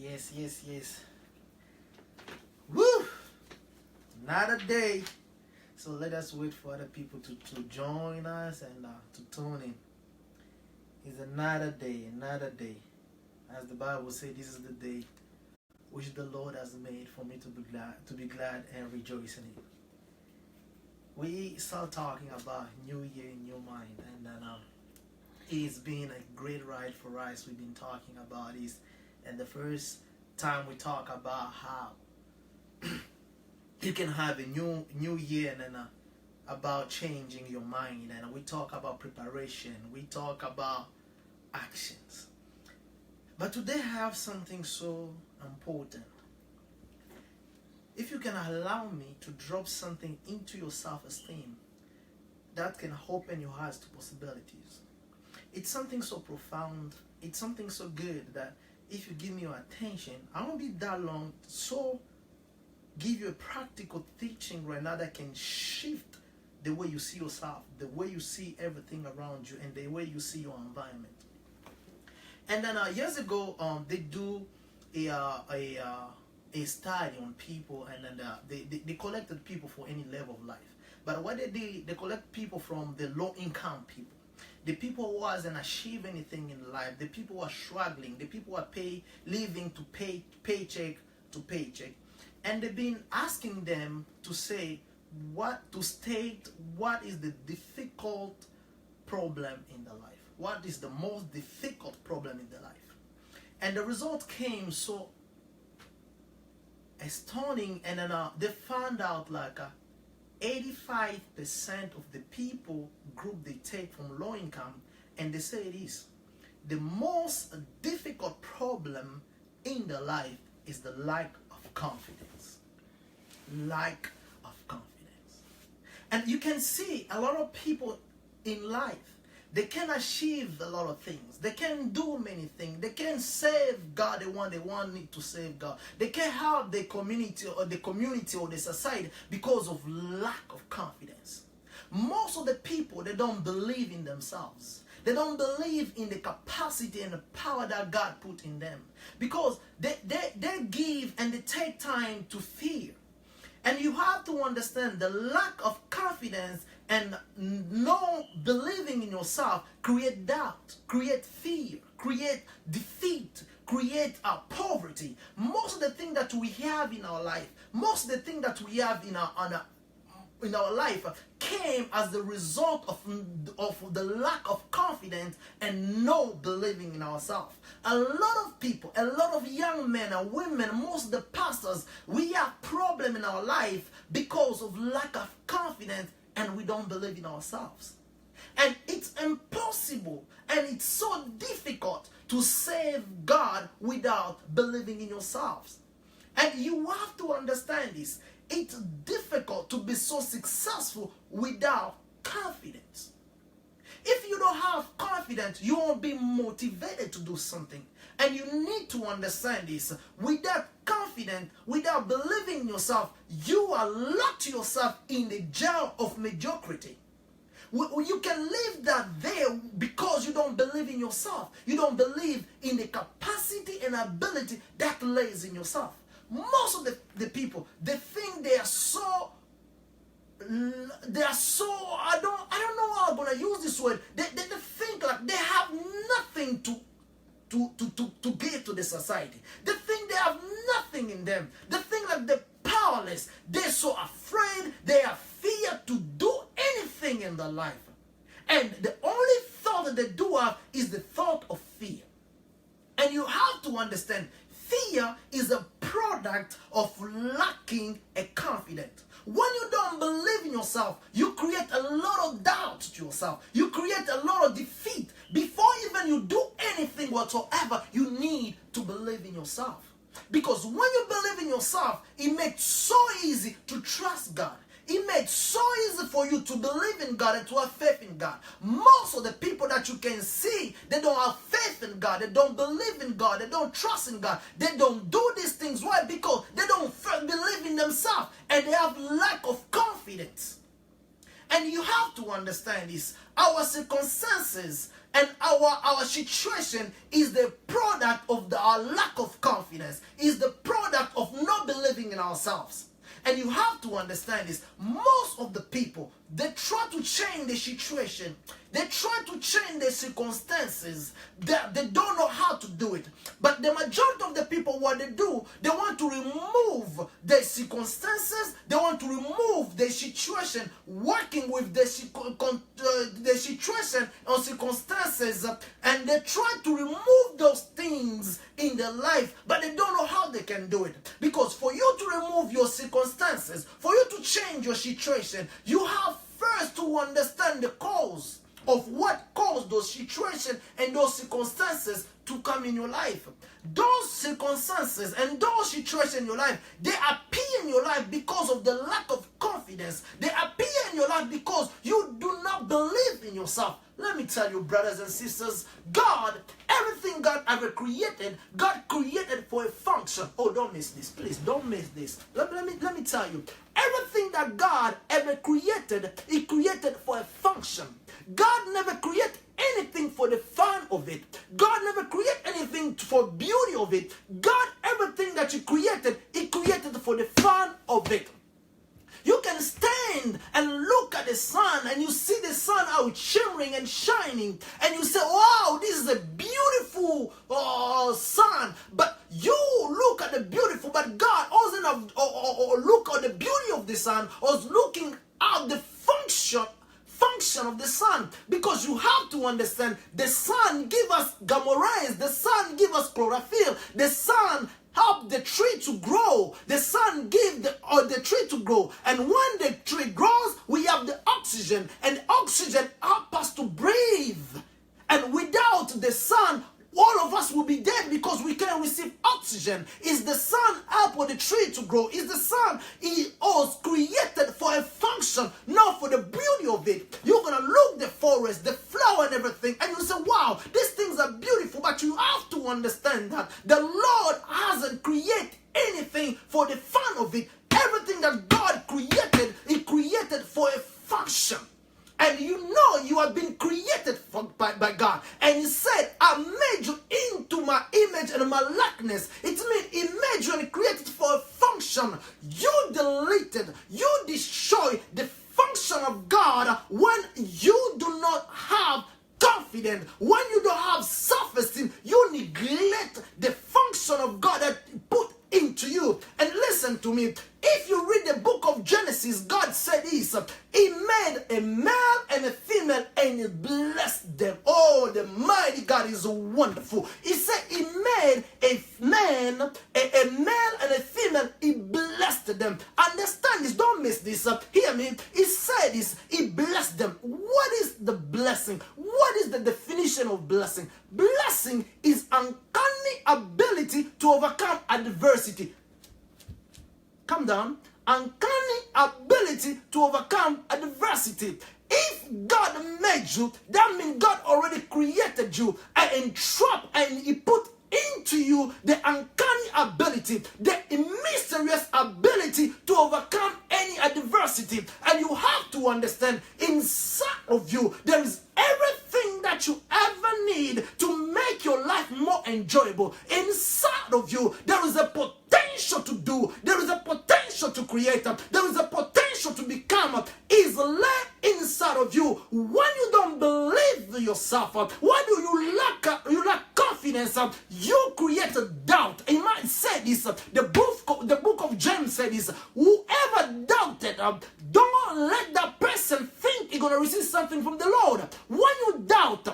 Yes, yes, yes. Woo! Another day. So let us wait for other people to join us and to tune in. It's another day, another day. As the Bible says, this is the day which the Lord has made for me to be glad and rejoice in it. We start talking about New Year, New Mind, and then it's been a great ride for us. We've been talking about this, and the first time we talk about how you can have a new year, and then about changing your mind, and we talk about preparation, we talk about actions. But today I have something so important. If you can allow me to drop something into your self-esteem that can open your eyes to possibilities. It's something so profound, it's something so good that if you give me your attention, I won't be that long, so give you a practical teaching right now that can shift the way you see yourself, the way you see everything around you, and the way you see your environment. And then years ago, they do a study on people, and then they collected people for any level of life. But what they did, they collect people from the low-income people, the people who hasn't achieved anything in life, the people who are struggling, the people who are living to paycheck to paycheck, and they've been asking them to state what is the difficult problem in the life. What is the most difficult problem in the life? And the result came so astounding, and then they found out like 85% of the people group they take from low income, and they say it is the most difficult problem in the life is the lack of confidence. Lack of confidence. And you can see a lot of people in life, they can achieve a lot of things. They can do many things. They can save God the one they want to save God. They can help the community or the society because of lack of confidence. Most of the people, they don't believe in themselves. They don't believe in the capacity and the power that God put in them. Because they give and they take time to fear. And you have to understand the lack of confidence and no believing in yourself create doubt, create fear, create defeat, create poverty. Most of the things that we have in our life, most of the things that we have in our life came as the result of the lack of confidence and no believing in ourselves. A lot of people, a lot of young men and women, most of the pastors, we have problem in our life because of lack of confidence and we don't believe in ourselves. And it's impossible and it's so difficult to save God without believing in yourselves. And you have to understand this. It's difficult to be so successful without confidence. If you don't have confidence, you won't be motivated to do something. And you need to understand this. Without confidence, without believing in yourself, you are locked yourself in the jail of mediocrity. You can live that there because you don't believe in yourself. You don't believe in the capacity and ability that lays in yourself. Most of the people, they think they are so I don't know how I'm gonna use this word. They think like they have nothing to give to the society. They think they have nothing in them. They think like they're powerless. They're so afraid, they have fear to do anything in their life. And the only thought that they do have is the thought of fear. And you have to understand, fear is a product of lacking a confidence. When you don't believe in yourself, you create a lot of doubt to yourself. You create a lot of defeat. Before even you do anything whatsoever, you need to believe in yourself. Because when you believe in yourself, it makes so easy to trust God. It makes so easy for you to believe in God and to have faith in God. Most of the people that you can see, they don't have faith in God. They don't believe in God. They don't trust in God. They don't do these things. Why? Because they don't believe in themselves and they have lack of confidence. And you have to understand this. Our circumstances And our situation is the product of our lack of confidence, is the product of not believing in ourselves. And you have to understand this. Most of the people, they try to change the situation. They try to change the circumstances. They don't know how to do it. But the majority of the people, what they do, they want to remove the circumstances. They want to remove the situation, working with the situation or circumstances. And they try to remove those things in their life. But they don't know how they can do it. Because for you to remove your circumstances, for you to change your situation, you have first to understand the cause of what caused those situations and those circumstances to come in your life. Those circumstances and those situations in your life, they appear in your life because of the lack of confidence. They appear in your life because you do not believe in yourself. Let me tell you, brothers and sisters, God, everything God ever created, God created for a function. Oh, don't miss this, please. Don't miss this. Let me tell you, everything that God ever created, He created for a function. God never created anything for the fun of it. God never created anything for beauty of it. God, everything that He created for the fun of it. You can stand and look at the sun and you see the sun out shimmering and shining and you say, wow, this is a beautiful sun. But you look at the beautiful, but God wasn't look at the beauty of the sun, was looking at the function of the sun. Because you have to understand, the sun give us gamma rays, the sun give us chlorophyll, the sun help the tree to grow. The sun give the tree to grow. And when the tree grows, we have the oxygen. And oxygen help us to breathe. And without the sun, all of us will be dead because we can't receive oxygen. Is the sun help for the tree to grow? Is the sun was created for a function, not for the beauty of it? You're going to look the forest, the flower and everything, and you say, wow, these things are beautiful. But you have to understand that the Lord hasn't created anything for the fun of it. Everything that God created, He created for a function. And you know you have been created by God. And He said, I made you into my image and my likeness. It means He made you and created for a function. You deleted, you destroy the function of God when you do not have confidence, when you don't have self-esteem. You neglect the function of God that He put into you. And listen to me, if you read the book of Genesis, God said this: He made a male and a female and He blessed them. Oh, the mighty God is wonderful. He said He made a male and a female, He blessed them. Understand this, don't miss this. Hear me, He said this, He blessed them. What is the blessing? What is the definition of blessing? Blessing is uncanny ability to overcome adversity. Come down. Uncanny ability to overcome adversity. If God made you, that means God already created you and entrapped, and He put into you the uncanny ability, the mysterious ability to overcome any adversity. And you have to understand, inside of you, there is everything that you ever need to make your life more enjoyable. Inside of you, there is a potential to do. There is a potential to create. There is a potential to become. Is laid inside of you. When you don't believe yourself, when you lack confidence, you create a doubt. He might say this. The book of James said this: whoever doubted, don't let that person think he's gonna receive something from the Lord. When you doubt,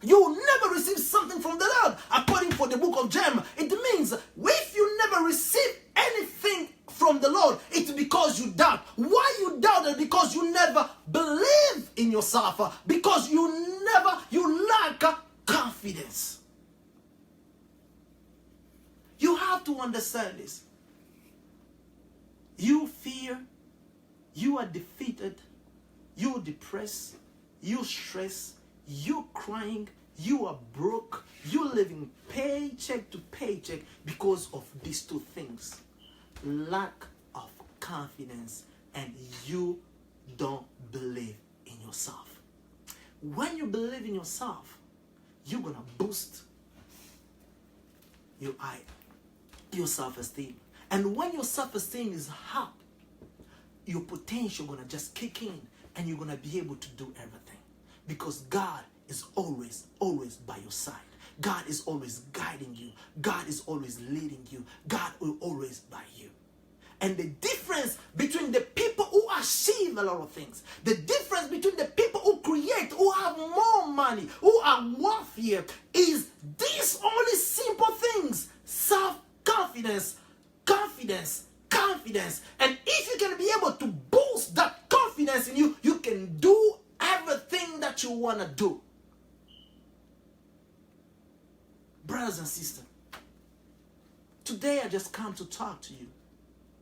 you will never receive something from the Lord. According to the book of James, it means if you never receive anything from the Lord, it's because you doubt. Why you doubted? Because you never believe in yourself. Because you lack confidence. You have to understand this. You fear, you are defeated, you depressed, you stressed, you crying, you are broke, you living paycheck to paycheck because of these two things: lack of confidence and you don't believe in yourself. When you believe in yourself, going to boost your self-esteem. And when your self-esteem is up, your potential going to just kick in, and you're going to be able to do everything. Because God is always, always by your side. God is always guiding you. God is always leading you. God will always by you. And the difference between the people who achieve a lot of things, the difference between the people who create, who have more money, who are wealthier, is these only simple things: self-confidence, confidence, confidence. And if you can be able to boost that confidence in you, you can do everything that you want to do. Brothers and sisters, today I just come to talk to you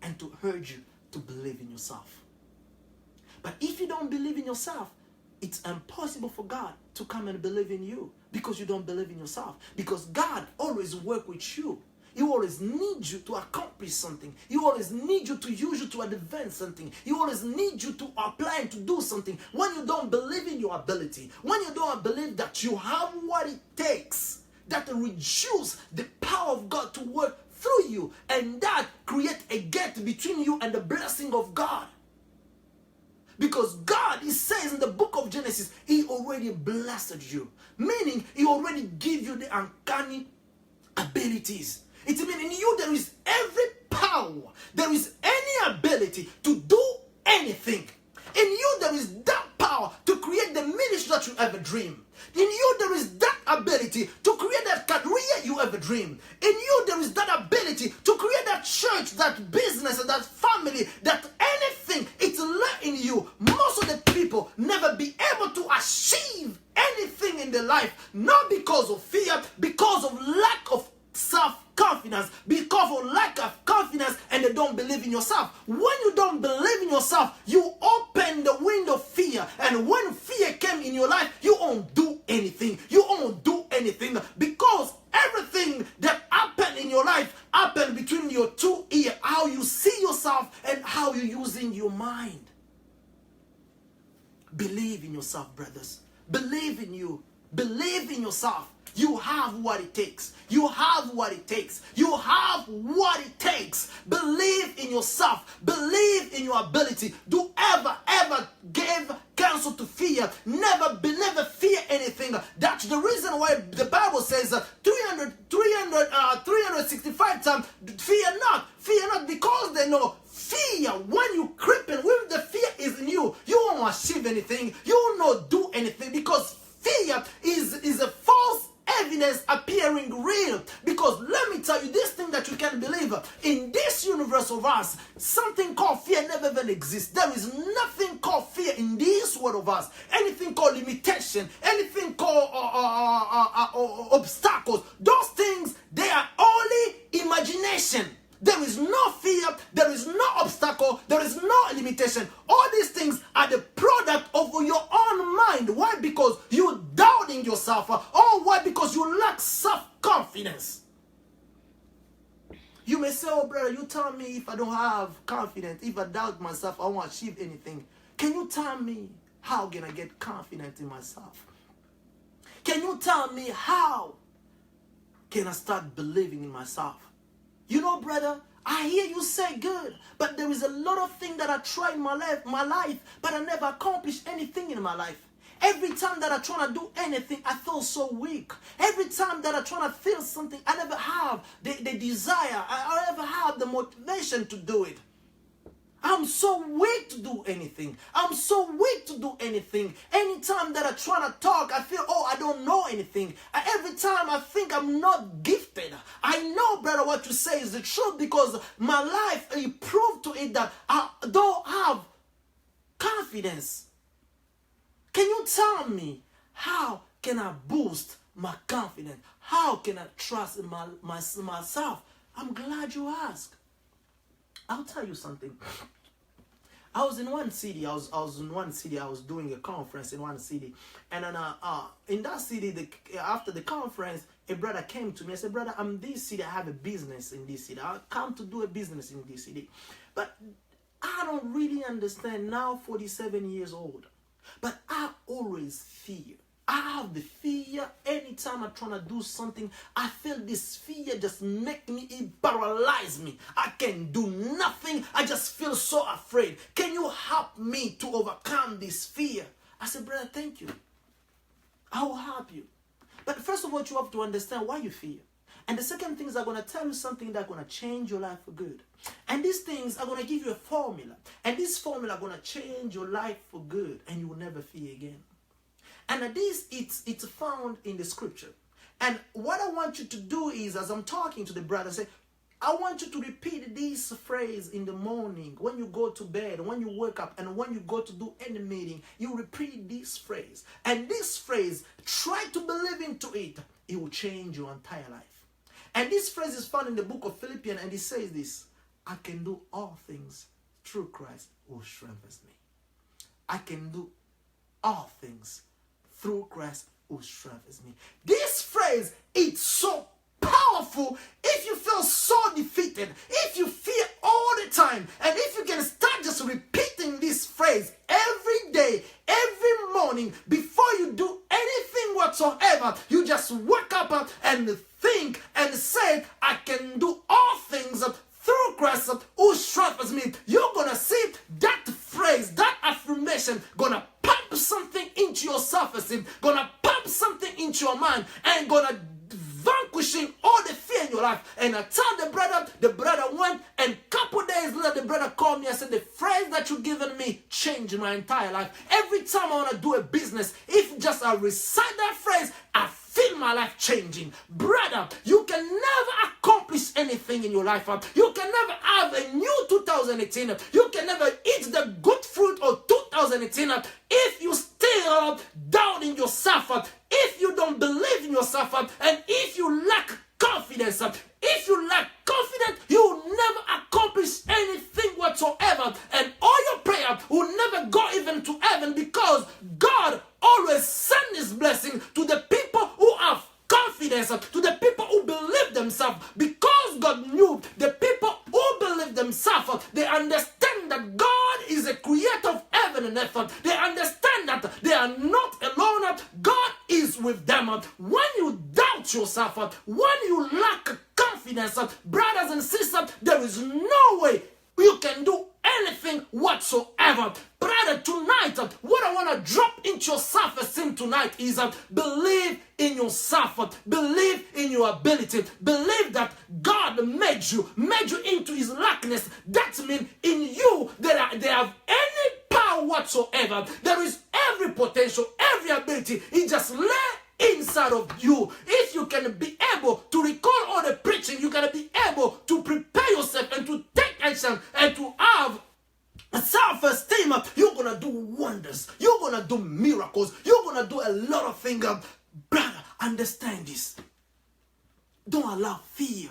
and to urge you to believe in yourself. But if you don't believe in yourself, it's impossible for God to come and believe in you, because you don't believe in yourself. Because God always works with you. He always needs you to accomplish something. He always needs you to use you to advance something. He always needs you to apply and to do something. When you don't believe in your ability, when you don't believe that you have what it takes, that reduce the power of God to work through you, and that create a gap between you and the blessing of God. Because God, He says in the book of Genesis, He already blessed you. Meaning, He already give you the uncanny abilities. It means in you there is every power. There is any ability to do anything. In you there is that power to create the ministry that you ever dream. In you there is that ability to create that career you ever dream. In you there is that ability to create that church, that business, that family, that anything. It's in you. Most of the people never be able to achieve anything in their life, not because of fear, because of lack of self-confidence, because of lack of confidence, and they don't believe in yourself. When you don't believe in yourself, you open the window of fear, and when fear came in your life, you won't do anything. You won't do anything, because everything that happened in your life happened between your two ears, how you see yourself and how you're using your mind. Believe in yourself, brothers. Believe in you. Believe in yourself. You have what it takes. You have what it takes. You have what it takes. Believe in yourself. Believe in your ability. Do ever give counsel to fear. Never fear anything. That's the reason why the Bible says 365 times, fear not, because they know fear, when you creeping, when the fear is in you, you won't achieve anything. You will not do anything, because fear is a false evidence appearing real. Because let me tell you this thing that you can believe: in this universe of us, something called fear never even exists. There is nothing called fear in this world of us. Anything called limitation, anything called obstacles, those things, they are only imagination. There is no fear, there is no obstacle, there is no limitation. All these things are the product of your own mind. Why? Because you're doubting yourself. Or why? Because you lack self-confidence. You may say, oh brother, you tell me if I don't have confidence, if I doubt myself, I won't achieve anything. Can you tell me how can I get confident in myself? Can you tell me how can I start believing in myself? You know, brother, I hear you say good, but there is a lot of things that I try in my life, but I never accomplish anything in my life. Every time that I try to do anything, I feel so weak. Every time that I try to feel something, I never have the desire. I never have the motivation to do it. I'm so weak to do anything. I'm so weak to do anything. Anytime that I try to talk, I feel, oh, I don't know anything. Every time I think I'm not gifted. I know, brother, what you say is the truth, because my life, it proved to it that I don't have confidence. Can you tell me, how can I boost my confidence? How can I trust in myself? I'm glad you asked. I'll tell you something. I was in one city. I was doing a conference in one city, and then in that city, after the conference, a brother came to me. I said, brother, I'm this city. I have a business in this city. I come to do a business in this city, but I don't really understand now. 47 years old, but I always fear. I have the fear anytime I'm trying to do something. I feel this fear just make me, it paralyze me. I can do nothing. I just feel so afraid. Can you help me to overcome this fear? I said, brother, thank you. I will help you. But first of all, you have to understand why you fear. And the second thing is I'm going to tell you something that's going to change your life for good. And these things are going to give you a formula. And this formula is going to change your life for good. And you will never fear again. And this, it's found in the scripture. And what I want you to do is, as I'm talking to the brother, say, I want you to repeat this phrase in the morning, when you go to bed, when you wake up, and when you go to do any meeting, you repeat this phrase. And this phrase, try to believe into it. It will change your entire life. And this phrase is found in the book of Philippians, and it says this: I can do all things through Christ who strengthens me. I can do all things through Christ who strengthens me. This phrase, it's so powerful. If you feel so defeated, if you fear all the time, and if you can start just repeating this phrase every day, every morning, before you do anything whatsoever, you just wake up and think and say, I can do all things through Christ who strengthens me. You're gonna see that phrase, that affirmation, gonna pump something into your self-esteem, gonna pump something into your mind, and gonna vanquishing all the fear in your life. And I tell the brother went, and a couple days later, the brother called me and said, the phrase that you've given me changed my entire life. Every time I want to do a business, if just I recite that phrase, I feel my life changing. Brother, you can never accomplish anything in your life. You can never have a new 2018. You can never eat the good fruit of 2018 if you still doubting yourself, if you don't believe in yourself, and if you lack confidence. If you lack confidence, you will never accomplish anything whatsoever, and all your prayer will never go even to heaven, because God always sends His blessing to the people who have confidence, to the people who believe themselves. Because God knew the people who believe themselves, they understand that God is a creator of heaven and earth. They understand that they are not alone. God is with them. When you doubt yourself, when you lack confidence, brothers and sisters, there is no way you can do anything whatsoever. Brother, tonight, what I want to drop into your self-esteem tonight is believe in yourself, believe in your ability, believe that God made you into His likeness. That means in you they have any power whatsoever. There is every potential, every ability. It just lay inside of you. If you can be able to record all the preaching, you can be able to prepare yourself and to take action and to have self-esteem, you're gonna do wonders, you're gonna do miracles, you're gonna do a lot of things. Brother, understand this. Don't allow fear.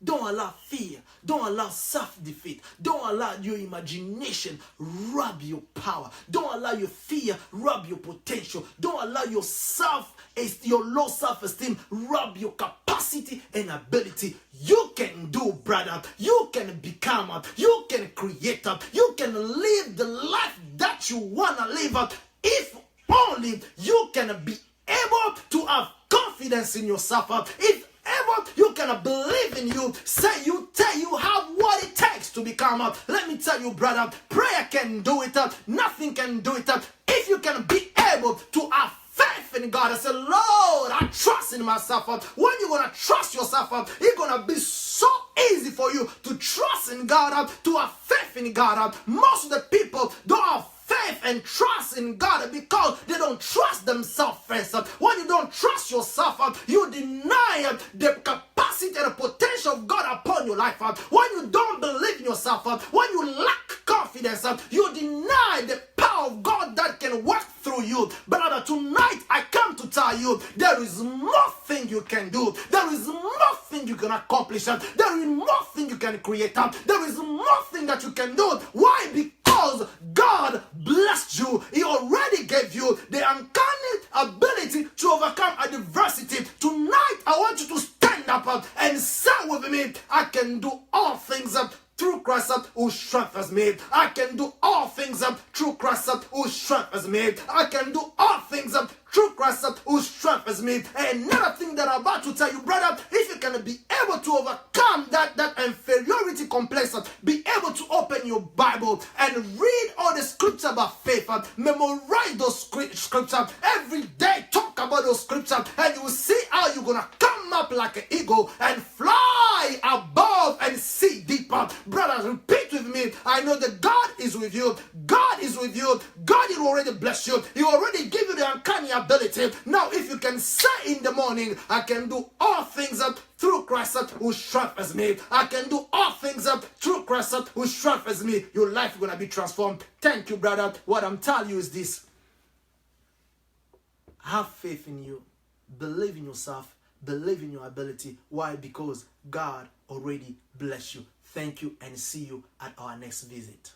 Don't allow fear. Don't allow self-defeat. Don't allow your imagination rob your power. Don't allow your fear rob your potential. Don't allow your low self-esteem rob your capacity and ability. You can do, brother. You can become. You can create. You can live the life that you want to live. If only you can be able to have confidence in yourself. If ever you can believe in you, say you have what it takes to become. Let me tell you, brother, prayer can do it. Nothing can do it. If you can be able to have faith in God and say, Lord, I trust in myself. When you're going to trust yourself, it's going to be so easy for you to trust in God, to have faith in God. Most of the people don't have faith and trust in God because they don't trust themselves first. When you don't trust yourself, you deny the capacity and the potential of God upon your life. When you don't believe in yourself, when you lack confidence, you deny the power of God that can work through you. Brother, tonight I come to tell you there is nothing you can do. There is nothing you can accomplish. There is nothing you can create. There is nothing that you can do. Why? Because God blessed you. He already gave you the uncanny ability to overcome adversity. Tonight, I want you to stand up and say with me, I can do all things through Christ who strengthens me. I can do all things through Christ who strengthens me. I can do all things through Christ who strengthens me. And another thing that I'm about to tell you, brother, if you can be able to overcome that inferiority complex, be able to open your Bible and read all the scripture about faith, memorize those scriptures every day, talk about those scriptures, and you will see how you're gonna come up like an eagle and fly above and see deeper. Brothers, repeat with me. I know that God is with you. God is with you. God will already bless you. He already give you the uncanny ability. Now, if you can say in the morning, I can do all things through Christ who strengthens me. I can do all things through Christ who strengthens me. Your life is going to be transformed. Thank you, brother. What I'm telling you is this. Have faith in you. Believe in yourself. Believe in your ability. Why? Because God already bless you. Thank you and see you at our next visit.